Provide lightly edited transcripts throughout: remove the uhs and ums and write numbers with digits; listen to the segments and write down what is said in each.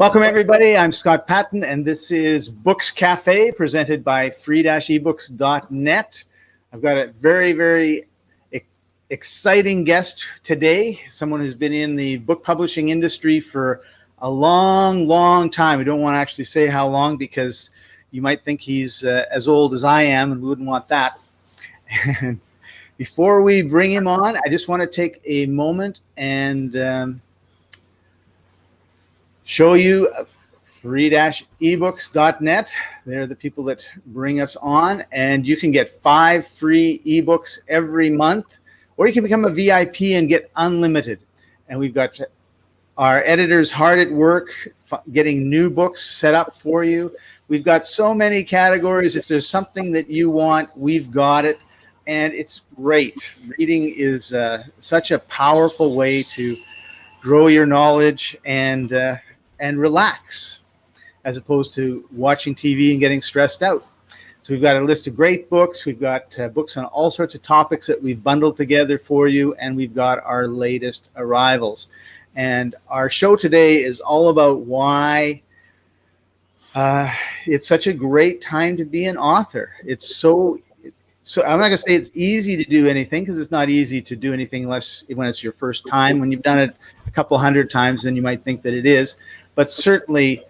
Welcome, everybody. I'm Scott Patton, and this is Books Cafe, presented by free-ebooks.net. I've got a very exciting guest today, someone who's been in the book publishing industry for a long time. We don't want to actually say how long because you might think he's as old as I am, and we wouldn't want that. And before we bring him on, I just want to take a moment and show you free-ebooks.net. They're the people that bring us on, and you can get 5 free ebooks every month, or you can become a VIP and get unlimited. And we've got our editors hard at work getting new books set up for you. We've got so many categories. If there's something that you want, we've got it, and it's great. Reading is such a powerful way to grow your knowledge and relax, as opposed to watching TV and getting stressed out. So we've got a list of great books. We've got books on all sorts of topics that we've bundled together for you, and we've got our latest arrivals. And our show today is all about why it's such a great time to be an author. It's so I'm not going to say it's easy to do anything, because it's not easy to do anything unless when it's your first time. When you've done it a couple hundred times, then you might think that it is. But certainly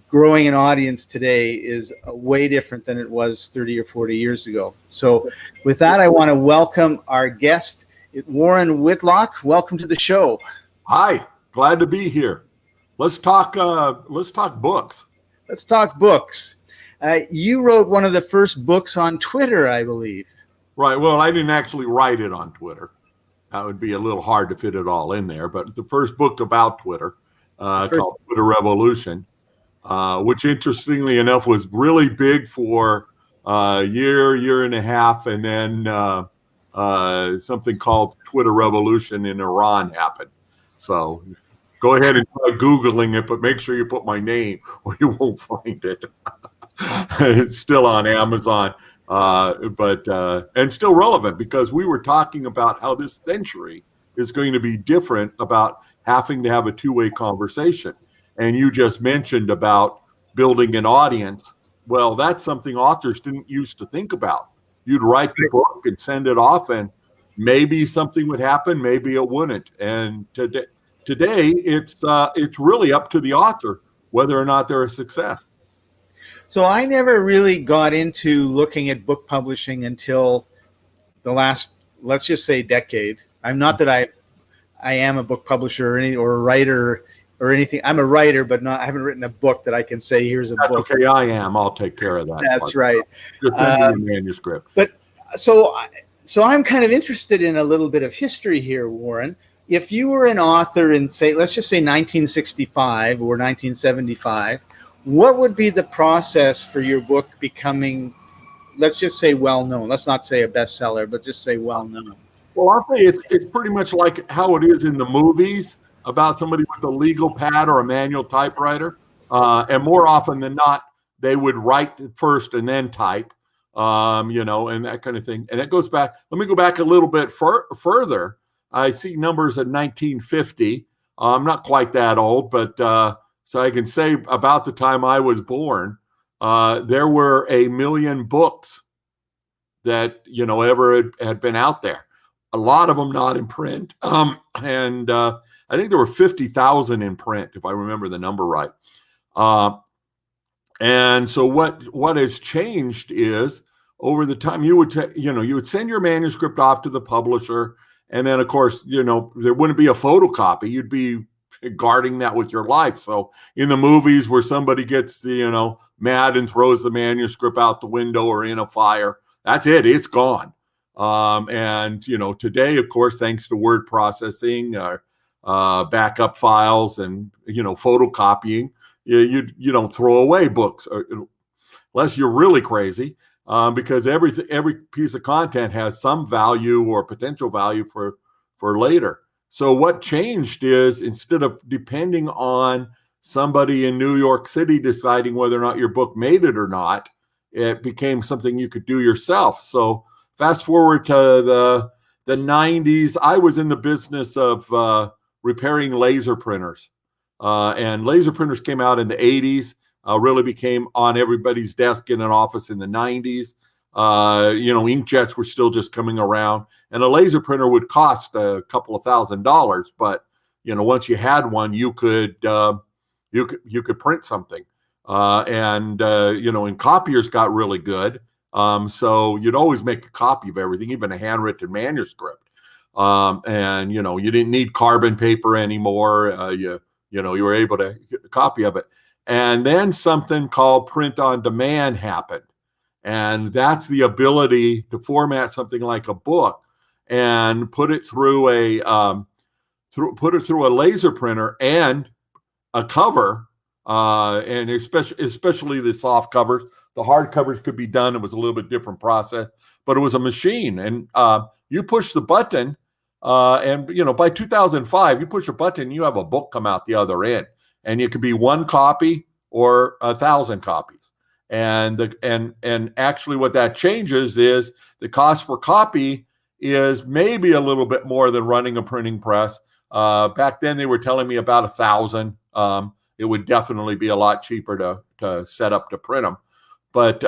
growing an audience today is way different than it was 30 or 40 years ago. So with that, I want to welcome our guest, Warren Whitlock. Welcome to the show. Hi, glad to be here. Let's talk books. Let's talk books. You wrote one of the first books on Twitter, I believe. Right. Well, I didn't actually write it on Twitter. That would be a little hard to fit it all in there. But the first book about Twitter, called Twitter Revolution, which interestingly enough was really big for a year and a half. And then something called Twitter Revolution in Iran happened. So go ahead and try Googling it, but make sure you put my name or you won't find it. It's still on Amazon, and still relevant, because we were talking about how this century is going to be different about having to have a two-way conversation. And you just mentioned about building an audience. Well, that's something authors didn't used to think about. You'd write the book and send it off, and maybe something would happen, maybe it wouldn't. And today it's really up to the author whether or not they're a success. So I never really got into looking at book publishing until the last, let's just say, decade. I'm not that I am a book publisher or a writer or anything. I'm a writer, but I haven't written a book that I can say, here's a book. That's okay, I am. I'll take care of that. That's right. Just send me a manuscript. But so I'm kind of interested in a little bit of history here, Warren. If you were an author in, say, let's just say 1965 or 1975, what would be the process for your book becoming, let's just say, well-known? Let's not say a bestseller, but just say well-known. Well, I'll say it's pretty much like how it is in the movies about somebody with a legal pad or a manual typewriter. And more often than not, they would write first and then type, and that kind of thing. And it goes back, let me go back a little bit further. I see numbers at 1950. I'm not quite that old, but so I can say about the time I was born, there were 1 million books that, ever had been out there. A lot of them not in print. And I think there were 50,000 in print, if I remember the number right. And so what has changed is over the time you would send your manuscript off to the publisher. And then, of course, there wouldn't be a photocopy. You'd be guarding that with your life. So in the movies where somebody gets, mad and throws the manuscript out the window or in a fire, that's it. It's gone. And today, of course, thanks to word processing, backup files and, photocopying, you don't throw away books unless you're really crazy, because every piece of content has some value or potential value for later. So what changed is, instead of depending on somebody in New York City deciding whether or not your book made it or not, it became something you could do yourself. So fast forward to the 90s, I was in the business of repairing laser printers. And laser printers came out in the 80s, really became on everybody's desk in an office in the 90s. Inkjets were still just coming around, and a laser printer would cost a couple of $1,000s, but once you had one, you could print something. And copiers got really good. So you'd always make a copy of everything, even a handwritten manuscript. And you didn't need carbon paper anymore. You were able to get a copy of it. And then something called print on demand happened. And that's the ability to format something like a book and put it through a laser printer and a cover, and especially the soft covers. The hard covers could be done. It was a little bit different process, but it was a machine, and you push the button, and by 2005, you push a button, you have a book come out the other end, and it could be one copy or 1,000 copies. And actually, what that changes is the cost per copy is maybe a little bit more than running a printing press. Back then, they were telling me about 1,000. It would definitely be a lot cheaper to set up to print them. But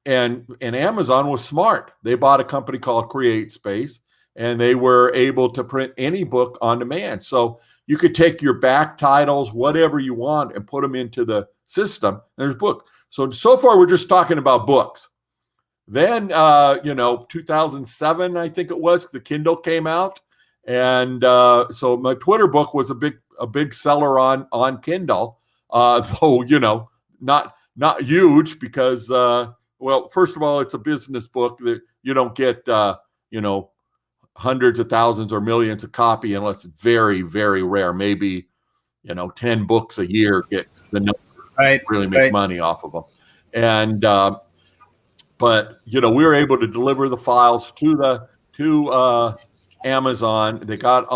and Amazon was smart. They bought a company called CreateSpace, and they were able to print any book on demand. So you could take your back titles, whatever you want, and put them into the system. There's book. So far, we're just talking about books. Then, 2007, I think it was, the Kindle came out. And so my Twitter book was a big seller on Kindle, though not huge because first of all, it's a business book that you don't get hundreds of thousands or millions of copy unless it's very, very rare. Maybe 10 books a year get the number, really make money off of them. And but we were able to deliver the files to Amazon. They got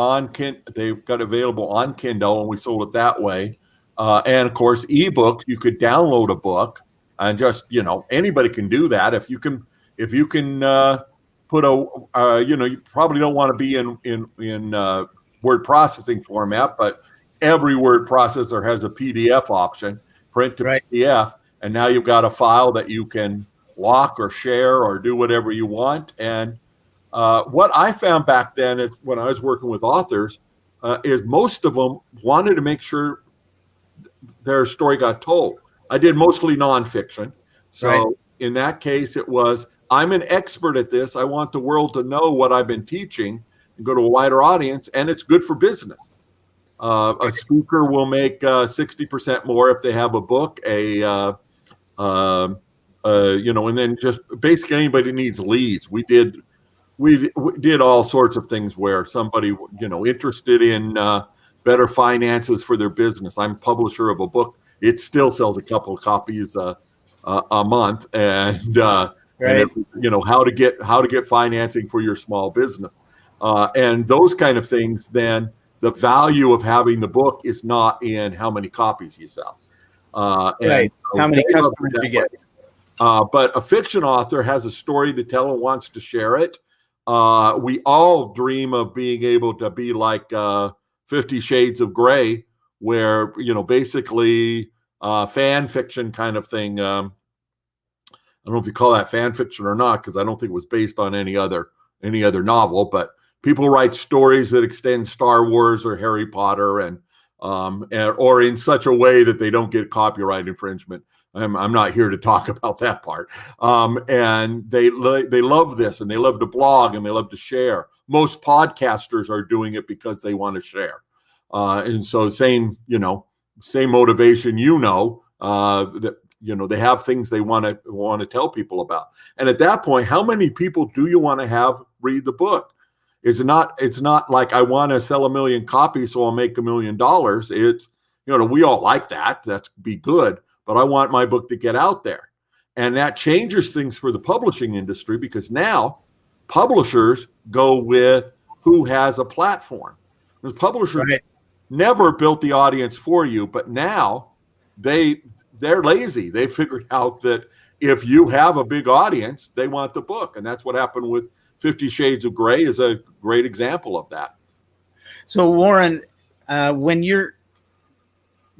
available on Kindle, and we sold it that way. And of course, eBooks, you could download a book, and just anybody can do that. If you can put you probably don't want to be in word processing format, but every word processor has a PDF option, print to PDF, and now you've got a file that you can lock or share or do whatever you want. And what I found back then is when I was working with authors, is most of them wanted to make sure their story got told. I did mostly nonfiction. So in that case, it was, I'm an expert at this. I want the world to know what I've been teaching and go to a wider audience, and it's good for business. A speaker will make 60% more if they have a book, and then just basically anybody needs leads. We did all sorts of things where somebody, interested in better finances for their business. I'm publisher of a book. It still sells a couple of copies a month, and how to get financing for your small business, and those kind of things. Then the value of having the book is not in how many copies you sell, how many customers you get. But a fiction author has a story to tell and wants to share it. We all dream of being able to be like 50 Shades of Grey, where basically fan fiction kind of thing. I don't know if you call that fan fiction or not, because I don't think it was based on any other novel. But people write stories that extend Star Wars or Harry Potter, and or in such a way that they don't get copyright infringement. I'm not here to talk about that part. And they love this, and they love to blog, and they love to share. Most podcasters are doing it because they want to share. And so same motivation, that they have things they want to tell people about. And at that point, how many people do you want to have read the book? It's not like I want to sell 1 million copies so I'll make $1 million. It's, we all like that. That's be good. But I want my book to get out there. And that changes things for the publishing industry, because now publishers go with who has a platform. Because publishers never built the audience for you, but now they're lazy. They figured out that if you have a big audience, they want the book. And that's what happened with 50 Shades of Grey is a great example of that. So Warren, when you're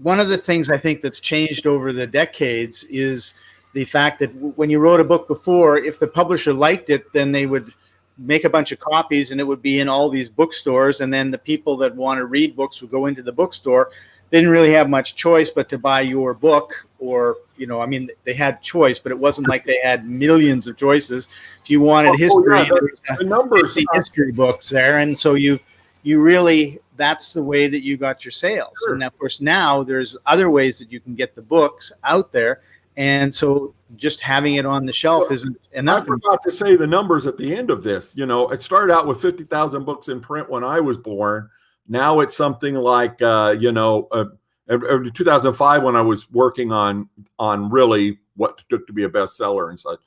one of the things I think that's changed over the decades is the fact that when you wrote a book before, if the publisher liked it, then they would make a bunch of copies and it would be in all these bookstores. And then the people that want to read books would go into the bookstore. They didn't really have much choice but to buy your book, or, you know, I mean, they had choice, but it wasn't like they had millions of choices. If you wanted history, the numbers, history books there. And so you really, that's the way that you got your sales. Sure. And of course, now there's other ways that you can get the books out there. And so just having it on the shelf isn't enough. I forgot to say the numbers at the end of this. You know, it started out with 50,000 books in print when I was born. Now it's something like, 2005 when I was working on really what took to be a bestseller and such.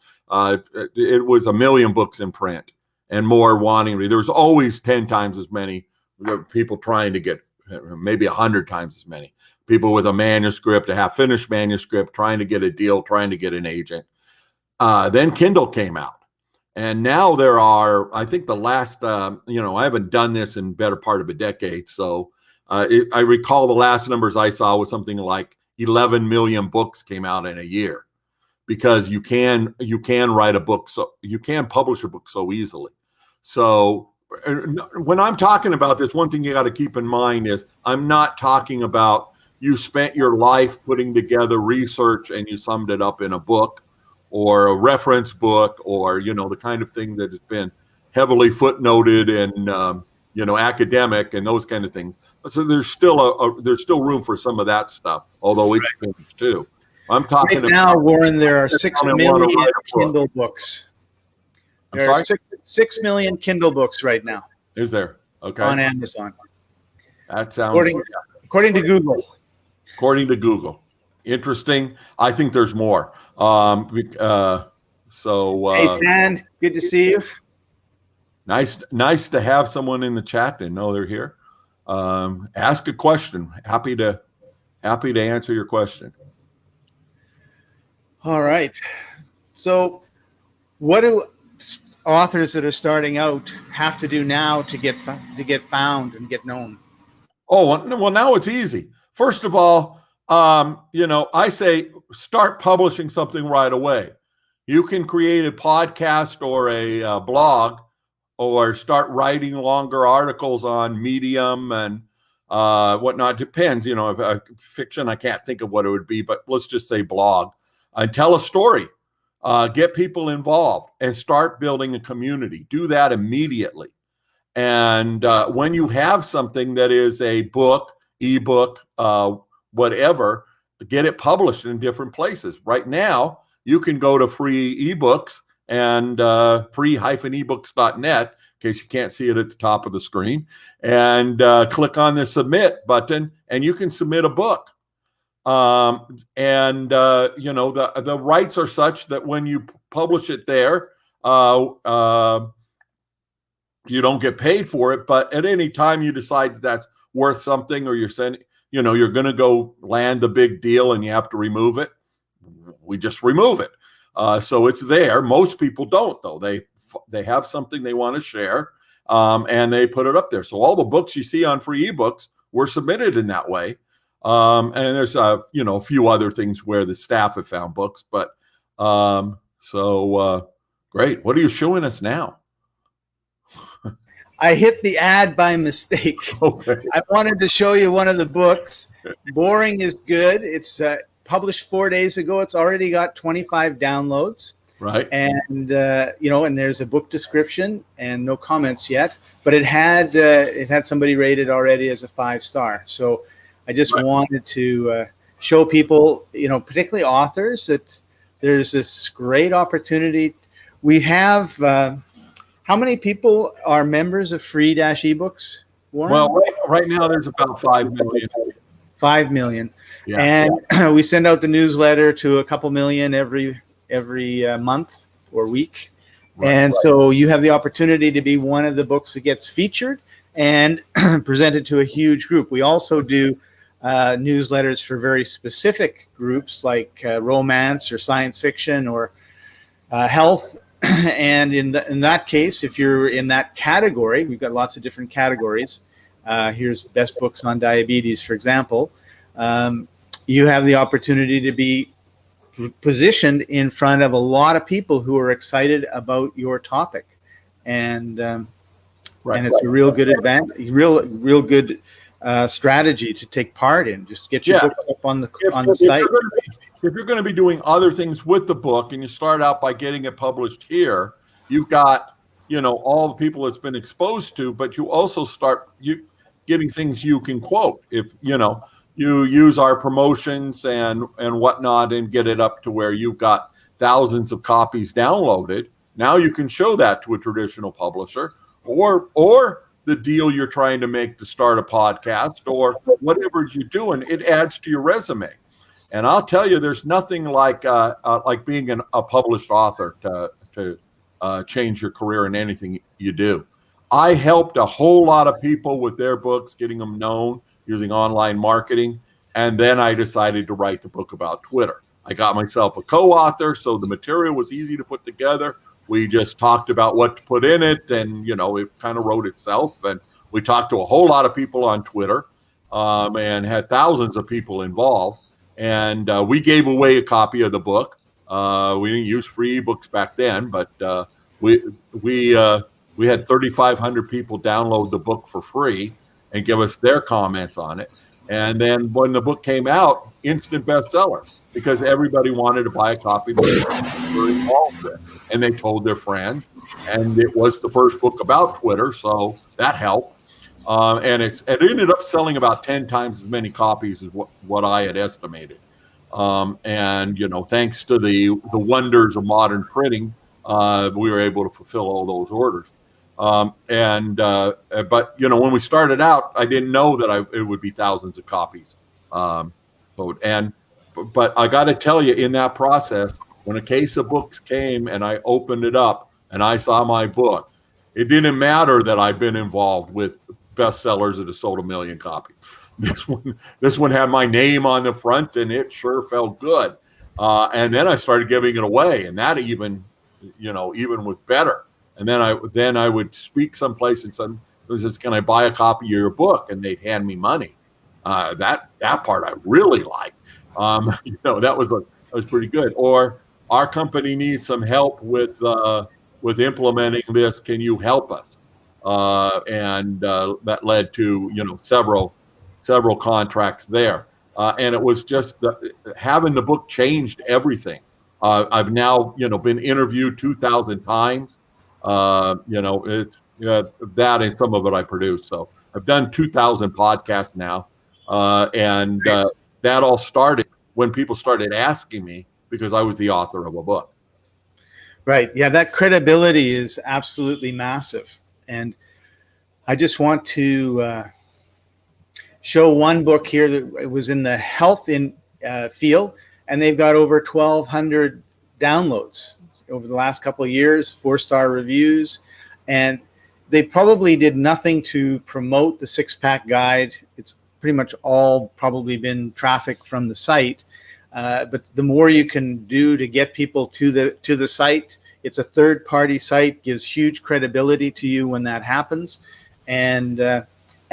It was 1 million books in print and more wanting to. There was always 10 times as many people trying to get, maybe 100 times as many people with a manuscript, a half-finished manuscript, trying to get a deal, trying to get an agent. Then Kindle came out. And now there are, I think the last, I haven't done this in better part of a decade. So I recall the last numbers I saw was something like 11 million books came out in a year, because you can write a book, so you can publish a book so easily. So when I'm talking about this, one thing you got to keep in mind is I'm not talking about you spent your life putting together research and you summed it up in a book or a reference book, or, the kind of thing that has been heavily footnoted and, academic and those kind of things. So there's still room for some of that stuff, although it's finished too. I'm talking right now, Warren, there are 6 million Kindle books. There are 6 million Kindle books right now. Is there? Okay. On Amazon. That sounds according to Google. According to Google. Interesting. I think there's more. Hey, Stan, good to see you. Nice to have someone in the chat to know they're here. Ask a question. Happy to answer your question. All right. So what do authors that are starting out have to do now to get found and get known? Oh, well, now it's easy. First of all, I say start publishing something right away. You can create a podcast or a blog, or start writing longer articles on Medium and whatnot. Depends, if fiction, I can't think of what it would be, but let's just say blog. And tell a story. Get people involved and start building a community. Do that immediately. And when you have something that is a book, ebook, whatever, get it published in different places. Right now, you can go to free eBooks and free-ebooks.net, in case you can't see it at the top of the screen, and click on the submit button, and you can submit a book. The rights are such that when you publish it there, you don't get paid for it, but at any time you decide that that's worth something, or you're sending, you're going to go land a big deal and you have to remove it, we just remove it. So it's there. Most people don't, though. They have something they want to share, and they put it up there. So all the books you see on free ebooks were submitted in that way. And there's a few other things where the staff have found books, but great. What are you showing us now? I hit the ad by mistake. Okay. I wanted to show you one of the books. Boring is Good. It's published 4 days ago. It's already got 25 downloads. Right. And and there's a book description and no comments yet, but it had somebody rated already as a 5-star. So I just wanted to show people, particularly authors, that there's this great opportunity. We have, how many people are members of free-ebooks, Warren? Well, right now there's about 5 million. 5 million. Yeah. And we send out the newsletter to a couple million every month or week. Right, and so you have the opportunity to be one of the books that gets featured and presented to a huge group. We also do newsletters for very specific groups like romance or science fiction or health. And in that case, if you're in that category, we've got lots of different categories. here's best books on diabetes, for example, you have the opportunity to be positioned in front of a lot of people who are excited about your topic, and it's a real good real good strategy to take part in. Just get your books up on the site. If you're going to be doing other things with the book, and you start out by getting it published here, you've got all the people it's been exposed to, but you also start getting things you can quote. If you use our promotions and whatnot and get it up to where you've got thousands of copies downloaded, now you can show that to a traditional publisher, or the deal you're trying to make to start a podcast, or whatever you're doing. It adds to your resume. And I'll tell you, there's nothing like being a published author to change your career in anything you do. I helped a whole lot of people with their books, getting them known using online marketing. And then I decided to write the book about Twitter. I got myself a co-author, so the material was easy to put together. We just talked about what to put in it, and it kind of wrote itself. And we talked to a whole lot of people on Twitter, and had thousands of people involved. And we gave away a copy of the book. We didn't use free ebooks back then, but we had 3,500 people download the book for free and give us their comments on it. And then when the book came out, instant bestseller, because everybody wanted to buy a copy. They were involved in it, and they told their friends. And it was the first book about Twitter, so that helped. And it ended up selling about 10 times as many copies as what I had estimated. And thanks to the wonders of modern printing, we were able to fulfill all those orders. But when we started out, I didn't know that it would be thousands of copies. But I got to tell you, in that process, when a case of books came and I opened it up and I saw my book, it didn't matter that I'd been involved with bestsellers that have sold 1 million copies. This one had my name on the front, and it sure felt good. And then I started giving it away, and that even was better. And then I would speak someplace and someone says, "Can I buy a copy of your book?" And they'd hand me money. That part I really liked. That was pretty good. Or our company needs some help with implementing this. Can you help us? And that led to several contracts there. And it was just having the book changed everything. I've now been interviewed 2,000 times. It's that, and some of it I produce. So I've done 2,000 podcasts now, and that all started when people started asking me because I was the author of a book. Right. Yeah, that credibility is absolutely massive. And I just want to show one book here that it was in the health field, and they've got over 1,200 downloads over the last couple of years, 4-star reviews, and they probably did nothing to promote the six-pack guide. It's pretty much all probably been traffic from the site, but the more you can do to get people to the site, it's a third-party site, gives huge credibility to you when that happens, and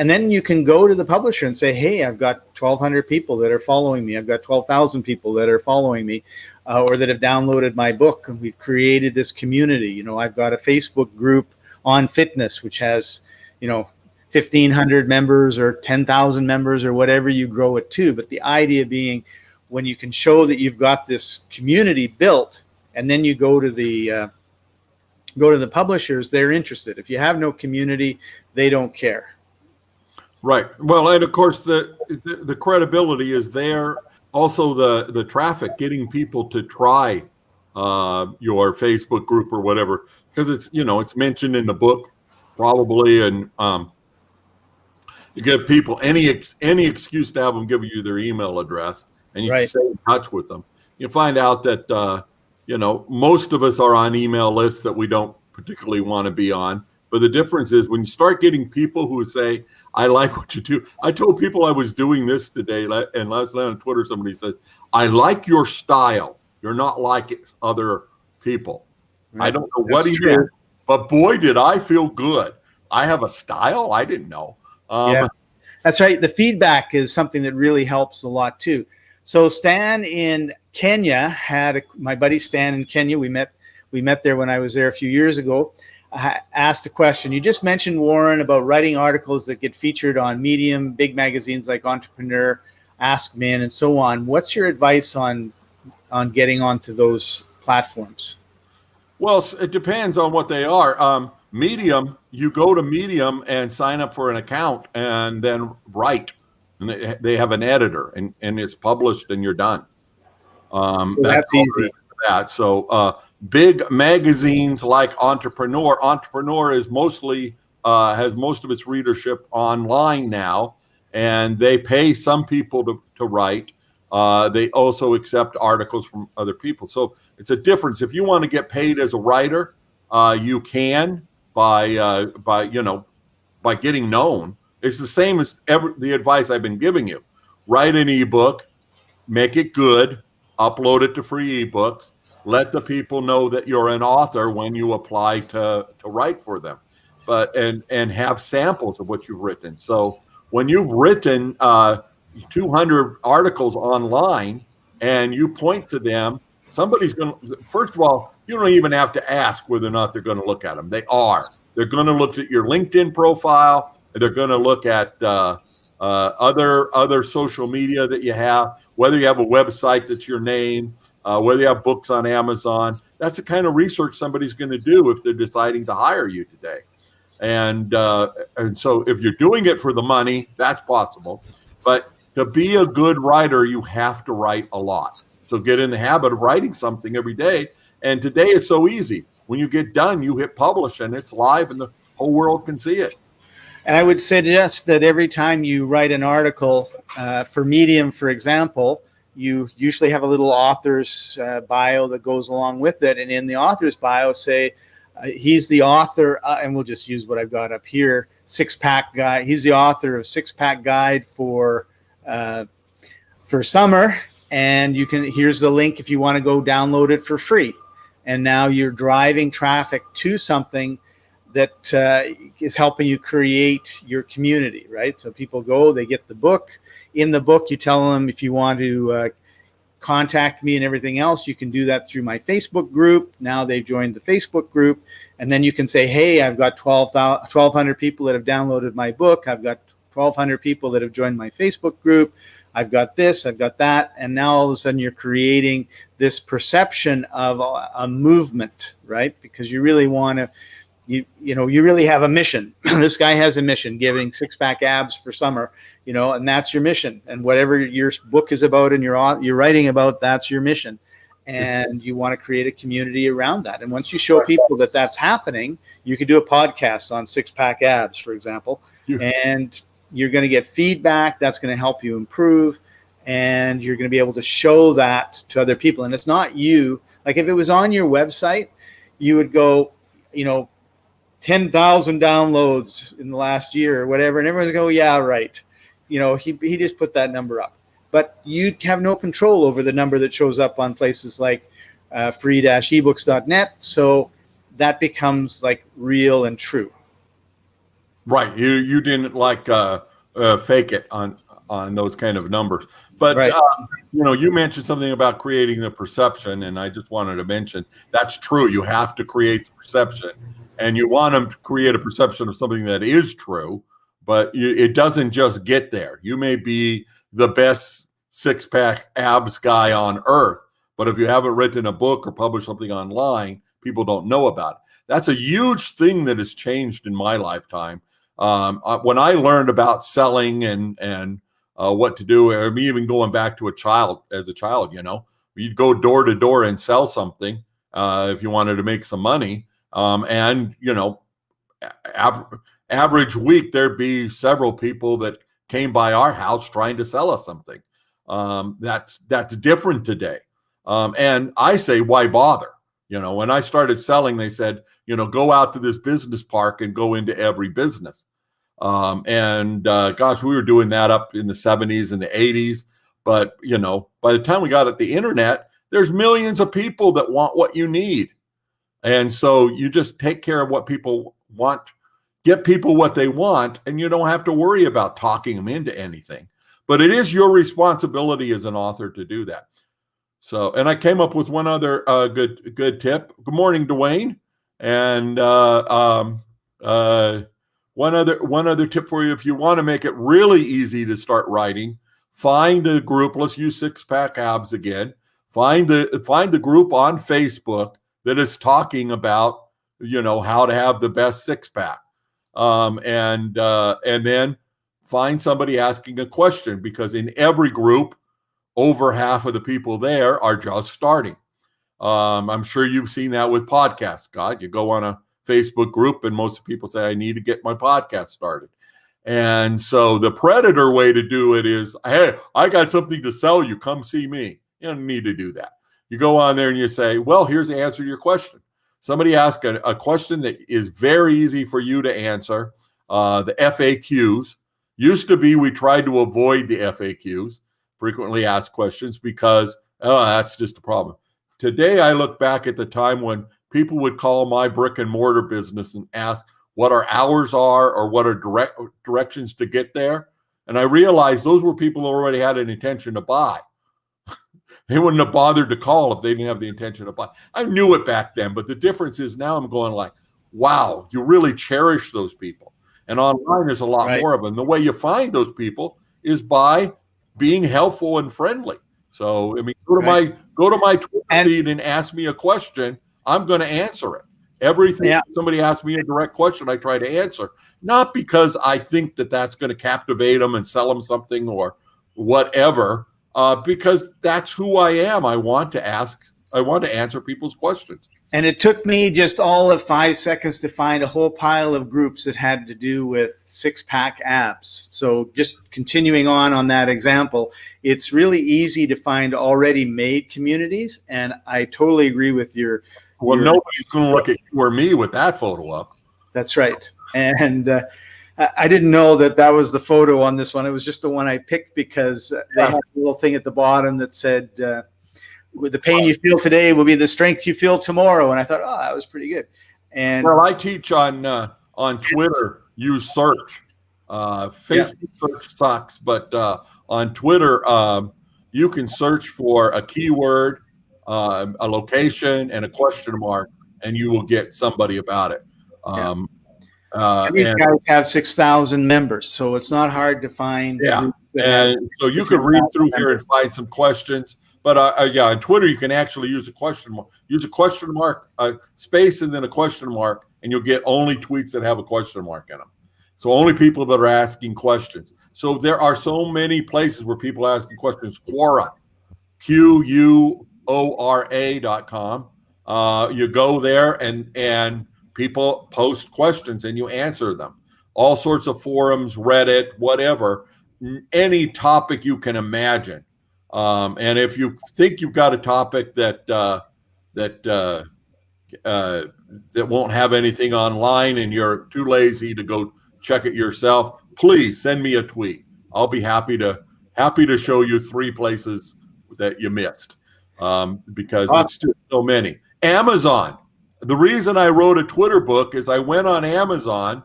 then you can go to the publisher and say, "Hey, I've got 1,200 people that are following me. I've got 12,000 people that are following me, or that have downloaded my book, and we've created this community. I've got a Facebook group on fitness, which has, 1,500 members or 10,000 members or whatever you grow it to." But the idea being, when you can show that you've got this community built, and then you go to the publishers, they're interested. If you have no community, they don't care. Right. Well, and of course the credibility is there. Also the traffic, getting people to try your Facebook group or whatever, because it's mentioned in the book probably, and you give people any excuse to have them give you their email address, and you can stay in touch with them. You find out that most of us are on email lists that we don't particularly want to be on. But the difference is when you start getting people who say, "I like what you do." I told people I was doing this today, and last night on Twitter, somebody said, "I like your style. You're not like other people." Right. I don't know what he did, but boy, did I feel good. I have a style? I didn't know. Yeah, that's right. The feedback is something that really helps a lot too. So Stan in Kenya my buddy Stan in Kenya. We met there when I was there a few years ago. Asked a question. You just mentioned, Warren, about writing articles that get featured on Medium, big magazines like Entrepreneur, Ask Men, and so on. What's your advice on getting onto those platforms? Well, it depends on what they are. Medium, you go to Medium and sign up for an account and then write. And they have an editor, and it's published and you're done. So that's easy. So big magazines like Entrepreneur is mostly has most of its readership online now, and they pay some people to write. They also accept articles from other people. So it's a difference. If you want to get paid as a writer, you can by getting known. It's the same as the advice I've been giving you. Write an ebook, make it good, upload it to free ebooks, let the people know that you're an author when you apply to write for them, and have samples of what you've written. So when you've written 200 articles online and you point to them, somebody's going to, first of all, you don't even have to ask whether or not they're going to look at them. They're going to look at your LinkedIn profile. They're going to look at other social media that you have, whether you have a website that's your name, whether you have books on Amazon. That's the kind of research somebody's going to do if they're deciding to hire you today. And so if you're doing it for the money, that's possible. But to be a good writer, you have to write a lot. So get in the habit of writing something every day. And today is so easy. When you get done, you hit publish and it's live and the whole world can see it. And I would suggest that every time you write an article for Medium, for example, you usually have a little author's bio that goes along with it. And in the author's bio, say, he's the author, and we'll just use what I've got up here, Six-Pack Guide. He's the author of Six-Pack Guide for summer. And here's the link if you want to go download it for free. And now you're driving traffic to something that is helping you create your community, right? So people go, they get the book. In the book, you tell them if you want to contact me and everything else, you can do that through my Facebook group. Now they've joined the Facebook group. And then you can say, hey, I've got 1,200 people that have downloaded my book. I've got 1,200 people that have joined my Facebook group. I've got this, I've got that. And now all of a sudden you're creating this perception of a movement, right? Because you really want to, you really have a mission. This guy has a mission, giving six-pack abs for summer, and that's your mission. And whatever your book is about and you're writing about, that's your mission. And you want to create a community around that. And once you show people that that's happening, you could do a podcast on six-pack abs, for example, and you're going to get feedback. That's going to help you improve, and you're going to be able to show that to other people. And it's not you. Like if it was on your website, you would go, 10,000 downloads in the last year or whatever, and everyone's going, yeah, right. He just put that number up. But you have no control over the number that shows up on places like free-ebooks.net. So that becomes like real and true. Right. You didn't fake it on those kind of numbers. But, right. You mentioned something about creating the perception, and I just wanted to mention that's true. You have to create the perception. And you want them to create a perception of something that is true, but it doesn't just get there. You may be the best six-pack abs guy on earth, but if you haven't written a book or published something online, people don't know about it. That's a huge thing that has changed in my lifetime. When I learned about selling and what to do, or me even going back to as a child, you'd go door to door and sell something if you wanted to make some money. Average week, there'd be several people that came by our house trying to sell us something. That's different today. And I say, why bother? When I started selling, they said, go out to this business park and go into every business. Gosh, we were doing that up in the 70s and the 80s. But, by the time we got at the internet, there's millions of people that want what you need. And so you just take care of what people want get people what they want, and you don't have to worry about talking them into anything. But it is your responsibility as an author to do that. So, and I came up with one other good tip. Good morning, Dwayne. And one other tip for you: if you want to make it really easy to start writing, find a group. Let's use Six Pack Abs again. Find a group on Facebook that is talking about, how to have the best six pack, and then find somebody asking a question, because in every group, over half of the people there are just starting. I'm sure you've seen that with podcasts, Scott. You go on a Facebook group and most people say, I need to get my podcast started. And so the predator way to do it is, hey, I got something to sell you. Come see me. You don't need to do that. You go on there and you say, well, here's the answer to your question. Somebody asked a question that is very easy for you to answer. The FAQs. Used to be we tried to avoid the FAQs, frequently asked questions, because that's just a problem. Today, I look back at the time when people would call my brick and mortar business and ask what our hours are or what are directions to get there. And I realized those were people who already had an intention to buy. They wouldn't have bothered to call if they didn't have the intention to buy. I knew it back then, but the difference is now I'm going like, wow, you really cherish those people. And online there's a lot more of them. The way you find those people is by being helpful and friendly. So, I mean, go to my Twitter feed and ask me a question. I'm going to answer it. Everything somebody asks me a direct question, I try to answer. Not because I think that that's going to captivate them and sell them something or whatever, because that's who I am. I want to answer people's questions. And it took me just all of 5 seconds to find a whole pile of groups that had to do with six-pack abs. So just continuing on that example, it's really easy to find already made communities. And I totally agree with your... Well, nobody's going to look at you or me with that photo up. That's right. And I didn't know that was the photo on this one. It was just the one I picked because they had a little thing at the bottom that said... with the pain you feel today will be the strength you feel tomorrow. And I thought, that was pretty good. And well, I teach on Twitter, use search. Facebook search sucks, but on Twitter, you can search for a keyword, a location, and a question mark, and you will get somebody about it. These guys have 6,000 members, so it's not hard to find. Yeah, and so you could read through here and find some questions. But on Twitter, you can actually use a question mark. Use a question mark, space, and then a question mark, and you'll get only tweets that have a question mark in them. So only people that are asking questions. So there are so many places where people are asking questions. Quora, QUORA.com. You go there and people post questions and you answer them. All sorts of forums, Reddit, whatever, any topic you can imagine. And if you think you've got a topic that won't have anything online and you're too lazy to go check it yourself, please send me a tweet. I'll be happy to show you 3 places that you missed, because it's just so many. Amazon. The reason I wrote a Twitter book is I went on Amazon,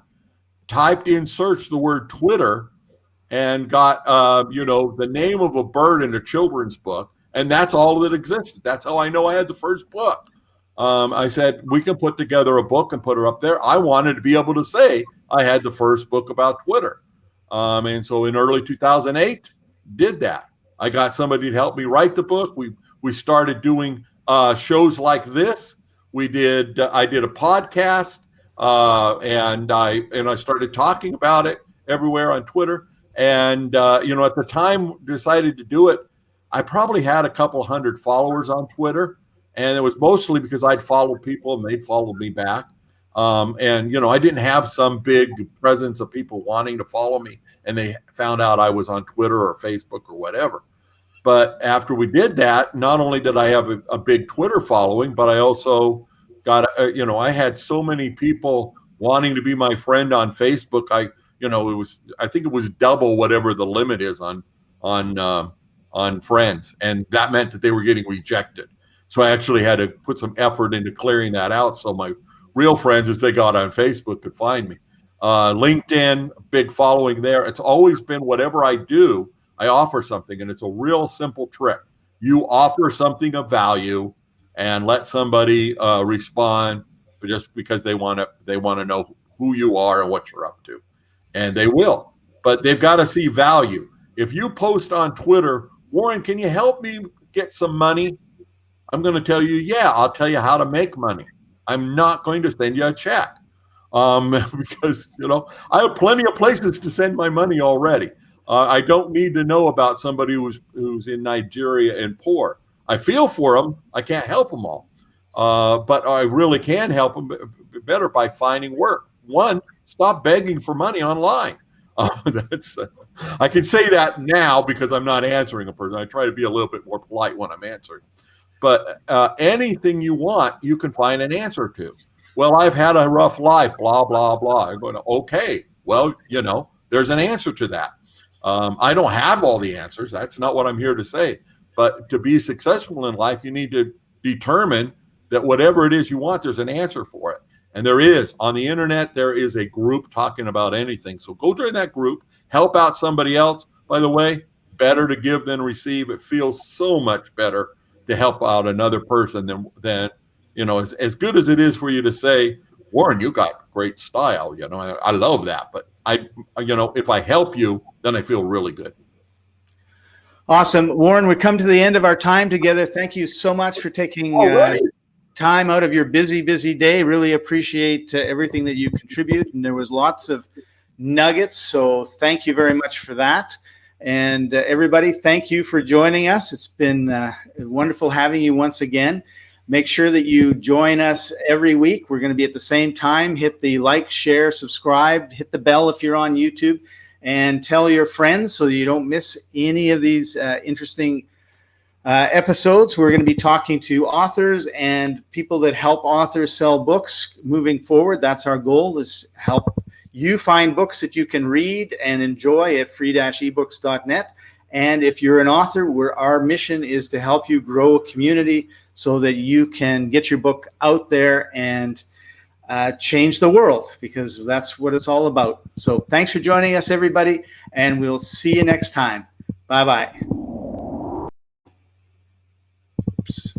typed in search the word Twitter, and got the name of a bird in a children's book, and that's all that existed. That's how I know I had the first book. I said, we can put together a book and put her up there. I wanted to be able to say I had the first book about Twitter. And so in early 2008, did that. I got somebody to help me write the book. We started doing shows like this. I did a podcast, and I started talking about it everywhere on Twitter. And, at the time decided to do it, I probably had a couple hundred followers on Twitter. And it was mostly because I'd followed people and they'd followed me back. I didn't have some big presence of people wanting to follow me and they found out I was on Twitter or Facebook or whatever. But after we did that, not only did I have a big Twitter following, but I also got, I had so many people wanting to be my friend on Facebook. I think it was double whatever the limit is on friends. And that meant that they were getting rejected. So I actually had to put some effort into clearing that out. So my real friends, as they got on Facebook, could find me. LinkedIn, big following there. It's always been whatever I do, I offer something, and it's a real simple trick. You offer something of value and let somebody respond just because they want to know who you are and what you're up to, and they will. But they've got to see value. If you post on Twitter, Warren, can you help me get some money? I'm going to tell you, yeah, I'll tell you how to make money. I'm not going to send you a check because, I have plenty of places to send my money already. I don't need to know about somebody who's in Nigeria and poor. I feel for them. I can't help them all. But I really can help them better by finding work. One, stop begging for money online. I can say that now because I'm not answering a person. I try to be a little bit more polite when I'm answering. But anything you want, you can find an answer to. Well, I've had a rough life, blah, blah, blah. I'm going, okay, well, there's an answer to that. I don't have all the answers. That's not what I'm here to say. But to be successful in life, you need to determine that whatever it is you want, there's an answer for it. And there is. On the internet, there is a group talking about anything. So go join that group, help out somebody else. By the way, better to give than receive. It feels so much better to help out another person than as good as it is for you to say, Warren, you got great style. I love that. But if I help you, then I feel really good. Awesome. Warren, we come to the end of our time together. Thank you so much for taking time out of your busy day. Really appreciate everything that you contribute. And there was lots of nuggets. So thank you very much for that. And everybody, thank you for joining us. It's been wonderful having you once again. Make sure that you join us every week. We're going to be at the same time. Hit the like, share, subscribe, hit the bell if you're on YouTube, and tell your friends so you don't miss any of these interesting episodes. We're going to be talking to authors and people that help authors sell books moving forward. That's our goal, is help you find books that you can read and enjoy at free-ebooks.net. And if you're an author, our mission is to help you grow a community so that you can get your book out there and change the world, because that's what it's all about. So thanks for joining us, everybody, and we'll see you next time. Bye-bye. Oops.